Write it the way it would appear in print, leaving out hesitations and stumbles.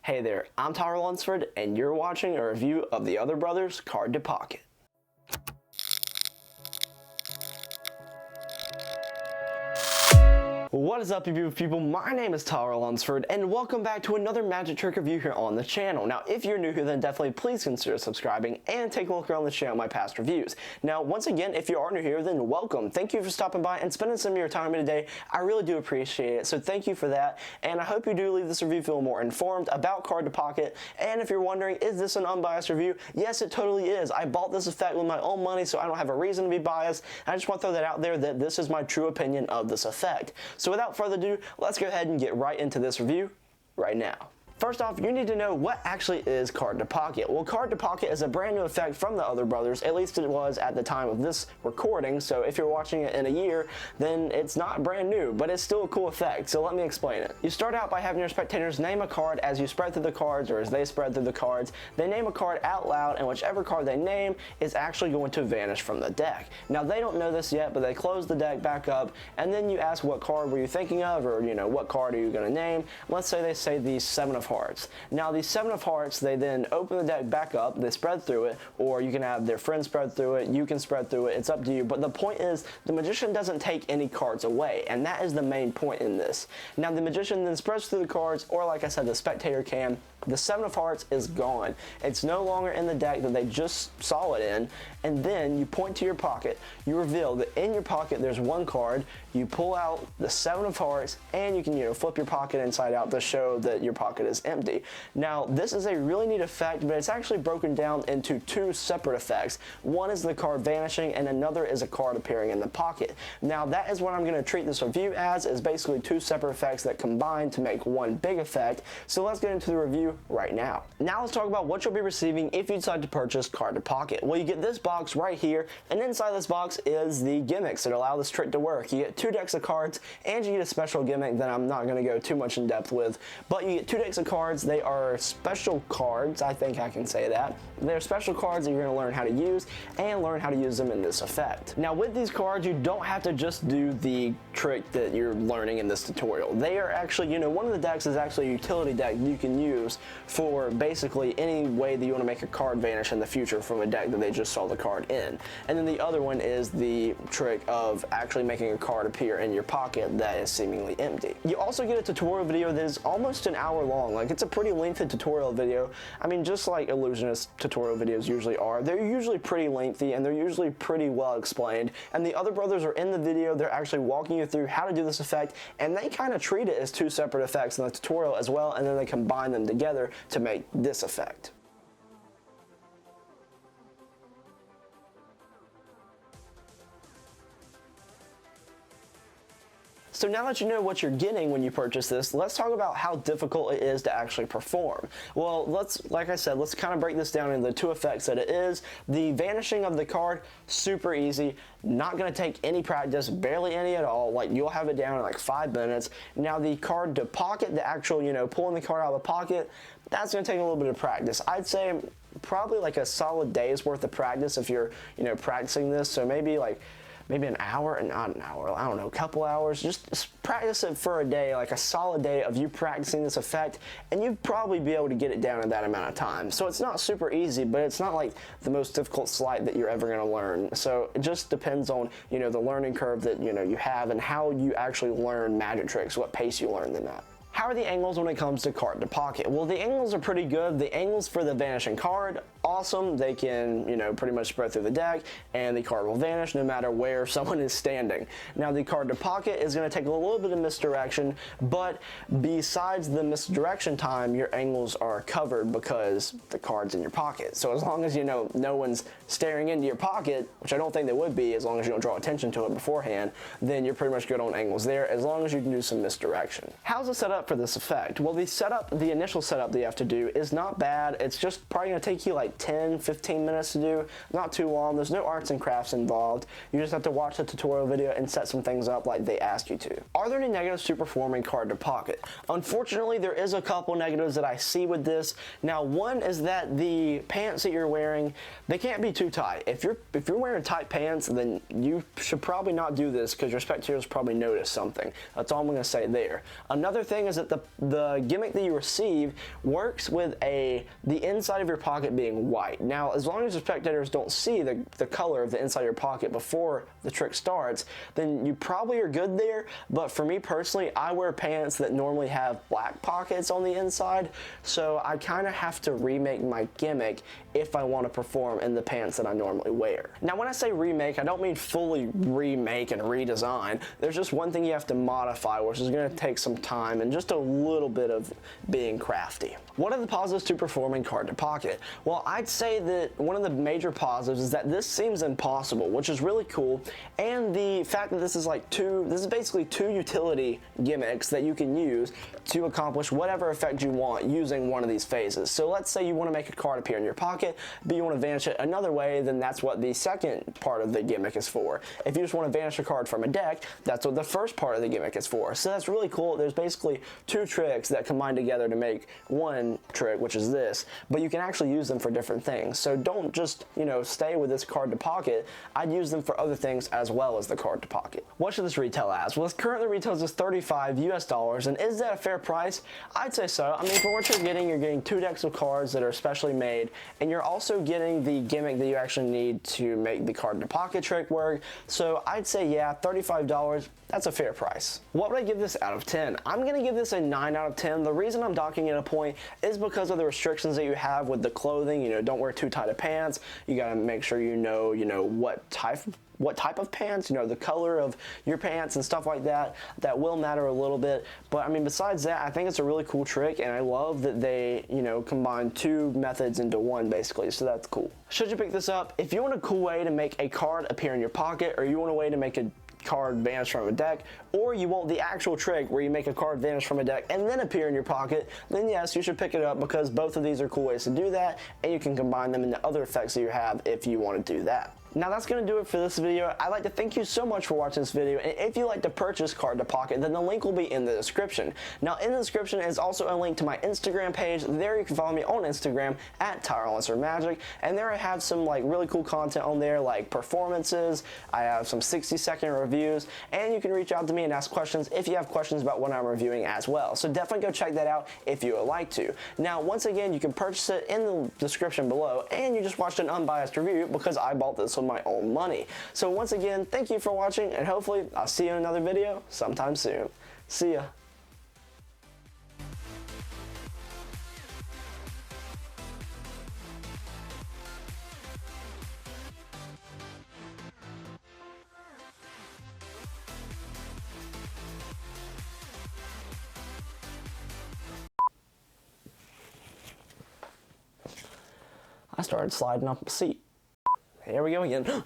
Hey there, I'm Tyler Lunsford, and you're watching a review of the Other Brothers Card to Pocket. What is up, you beautiful people? My name is Tyler Lunsford, and welcome back to another magic trick review here on the channel. Now, if you're new here, then definitely please consider subscribing and take a look around the channel at my past reviews. Now, once again, if you are new here, then welcome. Thank you for stopping by and spending some of your time with me today. I really do appreciate it, so thank you for that, and I hope you do leave this review feeling more informed about Card to Pocket. And if you're wondering, is this an unbiased review? Yes, it totally is. I bought this effect with my own money, so I don't have a reason to be biased. I just want to throw that out there that this is my true opinion of this effect. So without further ado, let's go ahead and get right into this review right now. First off, you need to know what actually is Card to Pocket. Well, Card to Pocket is a brand new effect from the Other Brothers, at least it was at the time of this recording, so if you're watching it in a year, then it's not brand new, but it's still a cool effect, so let me explain it. You start out by having your spectators name a card as you spread through the cards, or as they spread through the cards. They name a card out loud, and whichever card they name is actually going to vanish from the deck. Now, they don't know this yet, but they close the deck back up, and then you ask what card were you thinking of, or, what card are you going to name? Let's say they say the Seven of Hearts. Now, the Seven of Hearts, they then open the deck back up, they spread through it, or you can have their friends spread through it, you can spread through it, it's up to you. But the point is, the Magician doesn't take any cards away, and that is the main point in this. Now, the Magician then spreads through the cards, or like I said, the spectator can. The Seven of Hearts is gone. It's no longer in the deck that they just saw it in, and then you point to your pocket, you reveal that in your pocket there's one card, you pull out the Seven of Hearts, and you can flip your pocket inside out to show that your pocket is empty. Now, this is a really neat effect, but it's actually broken down into two separate effects. One is the card vanishing, and another is a card appearing in the pocket. Now, that is what I'm going to treat this review as, is basically two separate effects that combine to make one big effect. So let's get into the review right now. Now let's talk about what you'll be receiving if you decide to purchase Card to Pocket. Well, you get this box right here, and inside this box is the gimmicks that allow this trick to work. You get two decks of cards, and you get a special gimmick that I'm not going to go too much in depth with, but you get two decks of cards. They are special cards, I think I can say that. They're special cards that you're going to learn how to use, and learn how to use them in this effect. Now, with these cards, you don't have to just do the trick that you're learning in this tutorial. They are actually, one of the decks is actually a utility deck you can use for basically any way that you want to make a card vanish in the future from a deck that they just saw the card in. And then the other one is the trick of actually making a card appear in your pocket that is seemingly empty. You also get a tutorial video that is almost an hour long. Like, it's a pretty lengthy tutorial video. I mean, just like Ellusionist tutorial videos usually are. They're usually pretty lengthy, and they're usually pretty well explained. And the Other Brothers are in the video. They're actually walking you through how to do this effect, and they kind of treat it as two separate effects in the tutorial as well, and then they combine them together to make this effect. So now that you know what you're getting when you purchase this, let's talk about how difficult it is to actually perform. Well, like I said, let's kind of break this down into the two effects that it is. The vanishing of the card, super easy, not going to take any practice, barely any at all. Like, you'll have it down in like 5 minutes. Now, the Card to Pocket, the actual, pulling the card out of the pocket, that's going to take a little bit of practice. I'd say probably like a solid day's worth of practice if you're, practicing this. So maybe an hour, and not an hour, I don't know, a couple hours. Just practice it for a day, like a solid day of you practicing this effect, and you'd probably be able to get it down in that amount of time. So it's not super easy, but it's not like the most difficult sleight that you're ever going to learn. So it just depends on, the learning curve that, you have, and how you actually learn magic tricks, what pace you learn them at. How are the angles when it comes to Card to Pocket? Well, the angles are pretty good. The angles for the vanishing card, awesome. They can, pretty much spread through the deck, and the card will vanish no matter where someone is standing. Now, the Card to Pocket is going to take a little bit of misdirection, but besides the misdirection time, your angles are covered because the card's in your pocket. So as long as no one's staring into your pocket, which I don't think they would be as long as you don't draw attention to it beforehand, then you're pretty much good on angles there as long as you can do some misdirection. How's the setup for this effect? Well, the initial setup that you have to do is not bad. It's just probably going to take you like like 10-15 minutes to do, not too long. There's no arts and crafts involved. You just have to watch the tutorial video and set some things up like they ask you to. Are there any negatives to performing card to pocket? Unfortunately, there is a couple negatives that I see with this. Now, one is that the pants that you're wearing, they can't be too tight. If you're wearing tight pants, then you should probably not do this because your spectators probably notice something. That's all I'm going to say there. Another thing is that the gimmick that you receive works with the inside of your pocket being white. Now, as long as the spectators don't see the color of the inside of your pocket before the trick starts, then you probably are good there. But for me personally, I wear pants that normally have black pockets on the inside, so I kind of have to remake my gimmick if I want to perform in the pants that I normally wear. Now, when I say remake, I don't mean fully remake and redesign. There's just one thing you have to modify, which is going to take some time and just a little bit of being crafty. What are the positives to performing card to pocket? Well, I'd say that one of the major positives is that this seems impossible, which is really cool, and the fact that this is basically two utility gimmicks that you can use to accomplish whatever effect you want using one of these phases. So let's say you want to make a card appear in your pocket, but you want to vanish it another way, then that's what the second part of the gimmick is for. If you just want to vanish a card from a deck, that's what the first part of the gimmick is for. So that's really cool. There's basically two tricks that combine together to make one trick, which is this, but you can actually use them for different things. So don't just, stay with this card to pocket. I'd use them for other things as well as the card to pocket. What should this retail as? Well, it currently retails as $35 US, and is that a fair price? I'd say so. I mean, for what you're getting 2 decks of cards that are specially made, and you're also getting the gimmick that you actually need to make the card to pocket trick work. So I'd say, yeah, $35, that's a fair price. What would I give this out of 10? I'm going to give this a 9 out of 10. The reason I'm docking it a point is because of the restrictions that you have with the clothing. Don't wear too tight of pants. You got to make sure you know what type of pants, the color of your pants and stuff like that. That will matter a little bit. But I mean, besides that, I think it's a really cool trick, and I love that they, combine two methods into one basically. So that's cool. Should you pick this up? If you want a cool way to make a card appear in your pocket, or you want a way to make a card vanish from a deck, or you want the actual trick where you make a card vanish from a deck and then appear in your pocket, then yes, you should pick it up because both of these are cool ways to do that, and you can combine them into other effects that you have if you want to do that. Now that's going to do it for this video. I'd like to thank you so much for watching this video, and if you'd like to purchase Card to Pocket, then the link will be in the description. Now in the description is also a link to my Instagram page. There you can follow me on Instagram at TyrellancerMagic, and there I have some really cool content on there, like performances. I have some 60-second reviews, and you can reach out to me and ask questions if you have questions about what I'm reviewing as well. So definitely go check that out if you would like to. Now once again, you can purchase it in the description below, and you just watched an unbiased review because I bought this with my own money. So once again, thank you for watching, and hopefully I'll see you in another video sometime soon. See ya. I started sliding up a seat. Here we go again.